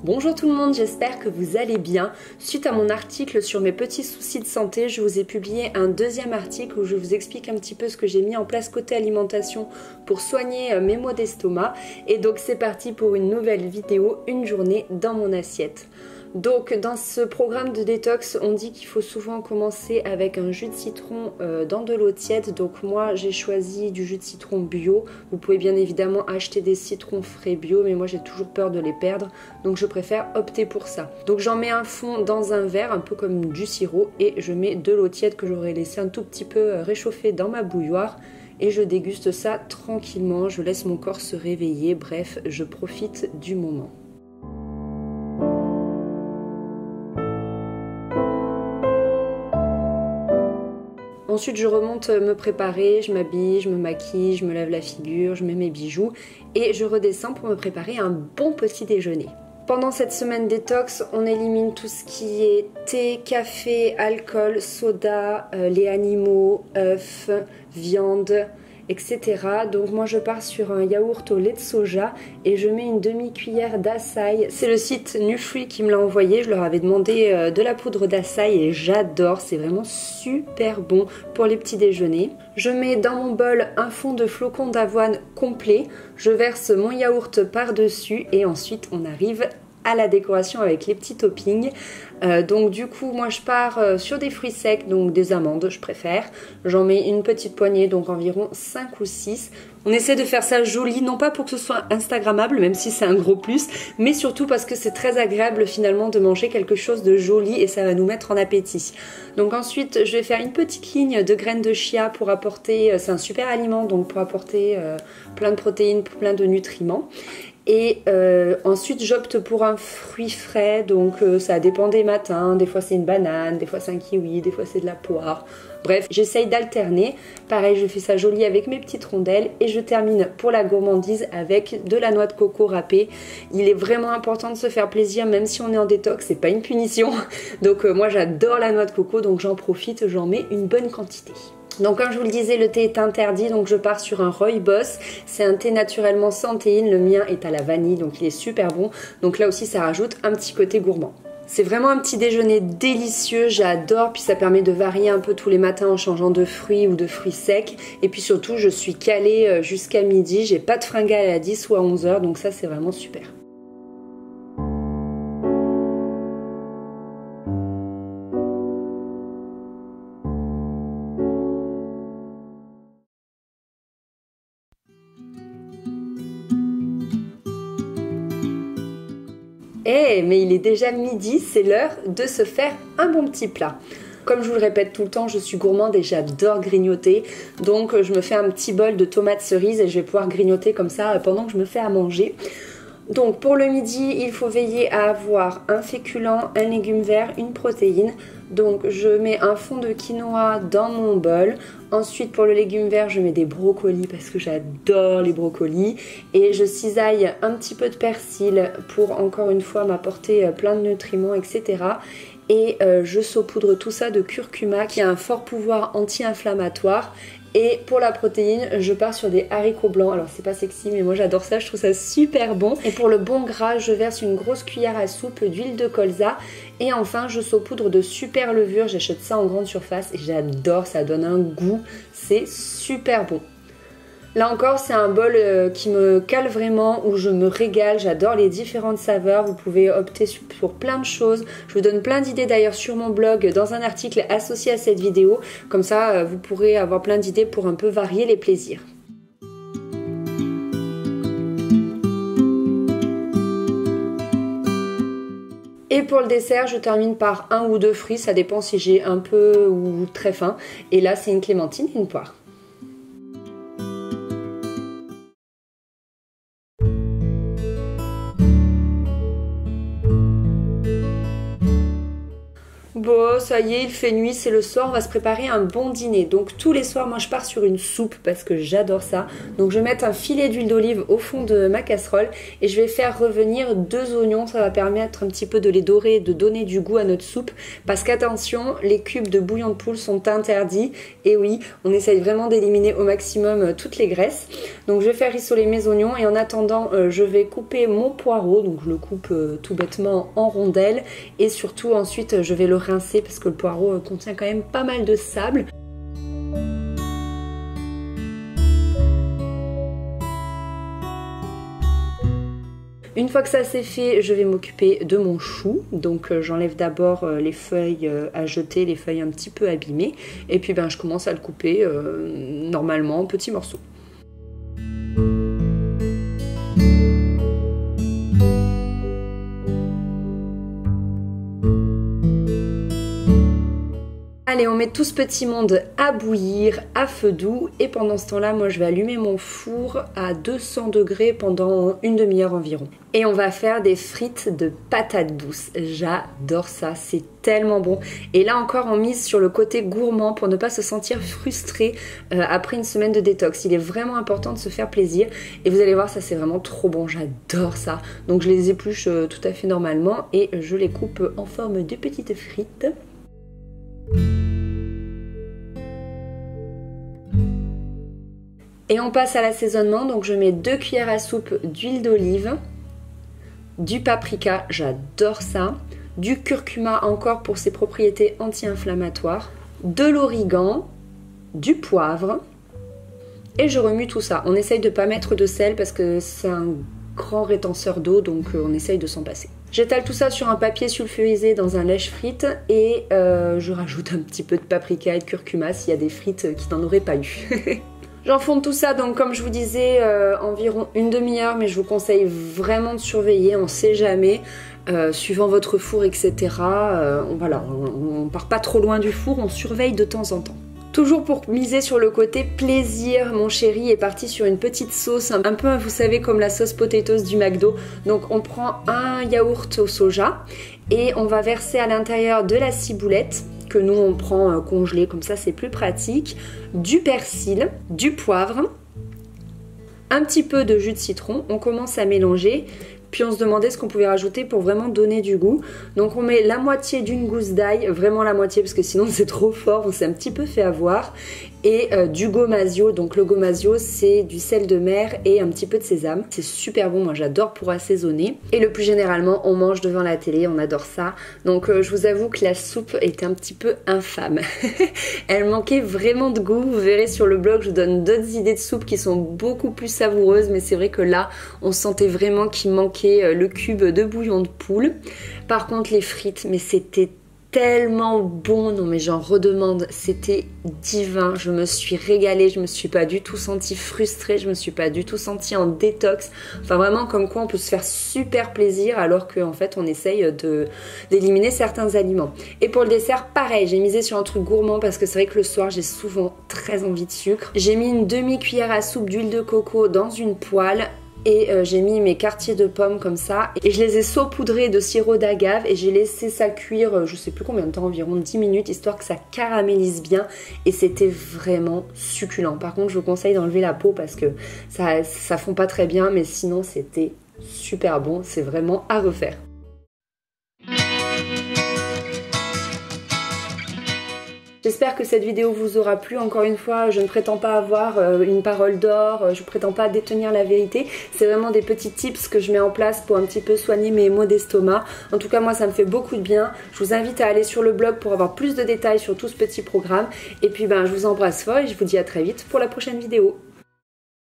Bonjour tout le monde, j'espère que vous allez bien. Suite à mon article sur mes petits soucis de santé, je vous ai publié un deuxième article où je vous explique un petit peu ce que j'ai mis en place côté alimentation pour soigner mes maux d'estomac. Et donc c'est parti pour une nouvelle vidéo, une journée dans mon assiette. Donc dans ce programme de détox, on dit qu'il faut souvent commencer avec un jus de citron dans de l'eau tiède. Donc moi j'ai choisi du jus de citron bio. Vous pouvez bien évidemment acheter des citrons frais bio, mais moi j'ai toujours peur de les perdre. Donc je préfère opter pour ça. Donc j'en mets un fond dans un verre, un peu comme du sirop. Et je mets de l'eau tiède que j'aurais laissé un tout petit peu réchauffer dans ma bouilloire. Et je déguste ça tranquillement, je laisse mon corps se réveiller. Bref, je profite du moment. Ensuite, je remonte me préparer, je m'habille, je me maquille, je me lave la figure, je mets mes bijoux et je redescends pour me préparer un bon petit déjeuner. Pendant cette semaine détox, on élimine tout ce qui est thé, café, alcool, soda, les animaux, œufs, viande, etc. Donc moi je pars sur un yaourt au lait de soja et je mets une demi-cuillère d'açaï. C'est le site Nufree qui me l'a envoyé, je leur avais demandé de la poudre d'açaï et j'adore, c'est vraiment super bon pour les petits déjeuners. Je mets dans mon bol un fond de flocons d'avoine complet, je verse mon yaourt par-dessus et ensuite on arrive à la décoration avec les petits toppings. Donc du coup moi je pars sur des fruits secs, donc des amandes je préfère. J'en mets une petite poignée, donc environ 5 ou 6. On essaie de faire ça joli, non pas pour que ce soit instagrammable, même si c'est un gros plus, mais surtout parce que c'est très agréable finalement de manger quelque chose de joli et ça va nous mettre en appétit. Donc ensuite je vais faire une petite ligne de graines de chia pour apporter, c'est un super aliment, donc pour apporter plein de protéines, plein de nutriments. Et ensuite j'opte pour un fruit frais, donc ça dépend des matins, des fois c'est une banane, des fois c'est un kiwi, des fois c'est de la poire. Bref, j'essaye d'alterner. Pareil, je fais ça joli avec mes petites rondelles et je termine pour la gourmandise avec de la noix de coco râpée. Il est vraiment important de se faire plaisir même si on est en détox, c'est pas une punition. Donc moi j'adore la noix de coco, donc j'en profite, j'en mets une bonne quantité. Donc comme je vous le disais, le thé est interdit, donc je pars sur un rooibos. C'est un thé naturellement sans théine, le mien est à la vanille, donc il est super bon. Donc là aussi ça rajoute un petit côté gourmand. C'est vraiment un petit déjeuner délicieux, j'adore, puis ça permet de varier un peu tous les matins en changeant de fruits ou de fruits secs. Et puis surtout, je suis calée jusqu'à midi, j'ai pas de fringales à 10 ou à 11 h, donc ça c'est vraiment super. Mais il est déjà midi, c'est l'heure de se faire un bon petit plat. Comme je vous le répète tout le temps, je suis gourmande et j'adore grignoter. Donc je me fais un petit bol de tomates cerises et je vais pouvoir grignoter comme ça pendant que je me fais à manger. Donc pour le midi, il faut veiller à avoir un féculent, un légume vert, une protéine. Donc je mets un fond de quinoa dans mon bol. Ensuite pour le légume vert, je mets des brocolis parce que j'adore les brocolis. Et je cisaille un petit peu de persil pour encore une fois m'apporter plein de nutriments, etc. Et je saupoudre tout ça de curcuma qui a un fort pouvoir anti-inflammatoire. Et pour la protéine, je pars sur des haricots blancs. Alors c'est pas sexy, mais moi j'adore ça, je trouve ça super bon. Et pour le bon gras, je verse une grosse cuillère à soupe d'huile de colza. Et enfin, je saupoudre de super levure. J'achète ça en grande surface et j'adore, ça donne un goût. C'est super bon. Là encore, c'est un bol qui me cale vraiment, où je me régale, j'adore les différentes saveurs. Vous pouvez opter pour plein de choses. Je vous donne plein d'idées d'ailleurs sur mon blog dans un article associé à cette vidéo. Comme ça, vous pourrez avoir plein d'idées pour un peu varier les plaisirs. Et pour le dessert, je termine par un ou deux fruits, ça dépend si j'ai un peu ou très faim. Et là, c'est une clémentine et une poire. bon, ça y est, il fait nuit, c'est le soir, on va se préparer un bon dîner. Donc tous les soirs, moi je pars sur une soupe parce que j'adore ça. Donc je vais mettre un filet d'huile d'olive au fond de ma casserole et je vais faire revenir 2 oignons. Ça va permettre un petit peu de les dorer, de donner du goût à notre soupe. Parce qu'attention, les cubes de bouillon de poule sont interdits. Et oui, on essaye vraiment d'éliminer au maximum toutes les graisses. Donc je vais faire rissoler mes oignons et en attendant, je vais couper mon poireau. Donc je le coupe tout bêtement en rondelles et surtout ensuite je vais le rincer parce que le poireau contient quand même pas mal de sable. Une fois que ça c'est fait, je vais m'occuper de mon chou. Donc j'enlève d'abord les feuilles à jeter, les feuilles un petit peu abîmées. Et puis je commence à le couper normalement en petits morceaux. Allez, on met tout ce petit monde à bouillir à feu doux et pendant ce temps-là, moi je vais allumer mon four à 200 degrés pendant une demi-heure environ. Et on va faire des frites de patates douces. J'adore ça, c'est tellement bon. Et là encore, on mise sur le côté gourmand pour ne pas se sentir frustré après une semaine de détox. Il est vraiment important de se faire plaisir et vous allez voir, ça c'est vraiment trop bon, j'adore ça. Donc je les épluche tout à fait normalement et je les coupe en forme de petites frites. Et on passe à l'assaisonnement, donc je mets 2 cuillères à soupe d'huile d'olive, du paprika, j'adore ça, du curcuma encore pour ses propriétés anti-inflammatoires, de l'origan, du poivre et je remue tout ça. On essaye de ne pas mettre de sel parce que c'est un grand rétenseur d'eau, donc on essaye de s'en passer. J'étale tout ça sur un papier sulfurisé dans un lèche-frites et je rajoute un petit peu de paprika et de curcuma s'il y a des frites qui n'en auraient pas eu. J'enfonde tout ça, donc comme je vous disais, environ une demi-heure, mais je vous conseille vraiment de surveiller, on sait jamais, suivant votre four, etc. Voilà, on part pas trop loin du four, on surveille de temps en temps. Toujours pour miser sur le côté plaisir, mon chéri est parti sur une petite sauce, un peu, vous savez, comme la sauce potatoes du McDo. Donc on prend un yaourt au soja et on va verser à l'intérieur de la ciboulette, que nous on prend congelée, comme ça c'est plus pratique, du persil, du poivre, un petit peu de jus de citron, on commence à mélanger. Puis on se demandait ce qu'on pouvait rajouter pour vraiment donner du goût. Donc on met la moitié d'une gousse d'ail, vraiment la moitié parce que sinon c'est trop fort, on s'est un petit peu fait avoir. Et du gomasio, donc le gomasio c'est du sel de mer et un petit peu de sésame. C'est super bon, moi j'adore pour assaisonner. Et le plus généralement on mange devant la télé, on adore ça. Donc je vous avoue que la soupe était un petit peu infâme. Elle manquait vraiment de goût, vous verrez sur le blog je vous donne d'autres idées de soupe qui sont beaucoup plus savoureuses. Mais c'est vrai que là on sentait vraiment qu'il manquait le cube de bouillon de poule. Par contre les frites, mais c'était tellement bon, non mais j'en redemande, c'était divin, je me suis régalée, je me suis pas du tout sentie frustrée, je me suis pas du tout sentie en détox, enfin vraiment comme quoi on peut se faire super plaisir alors qu'en fait on essaye d'éliminer certains aliments. Et pour le dessert, pareil, j'ai misé sur un truc gourmand parce que c'est vrai que le soir j'ai souvent très envie de sucre. J'ai mis une demi-cuillère à soupe d'huile de coco dans une poêle. Et j'ai mis mes quartiers de pommes comme ça et je les ai saupoudrés de sirop d'agave et j'ai laissé ça cuire je sais plus combien de temps, environ 10 minutes histoire que ça caramélise bien et c'était vraiment succulent. Par contre je vous conseille d'enlever la peau parce que ça fond pas très bien, mais sinon c'était super bon, c'est vraiment à refaire. J'espère que cette vidéo vous aura plu. Encore une fois, je ne prétends pas avoir une parole d'or, je ne prétends pas détenir la vérité. C'est vraiment des petits tips que je mets en place pour un petit peu soigner mes maux d'estomac. En tout cas, moi, ça me fait beaucoup de bien. Je vous invite à aller sur le blog pour avoir plus de détails sur tout ce petit programme. Et puis, je vous embrasse fort et je vous dis à très vite pour la prochaine vidéo.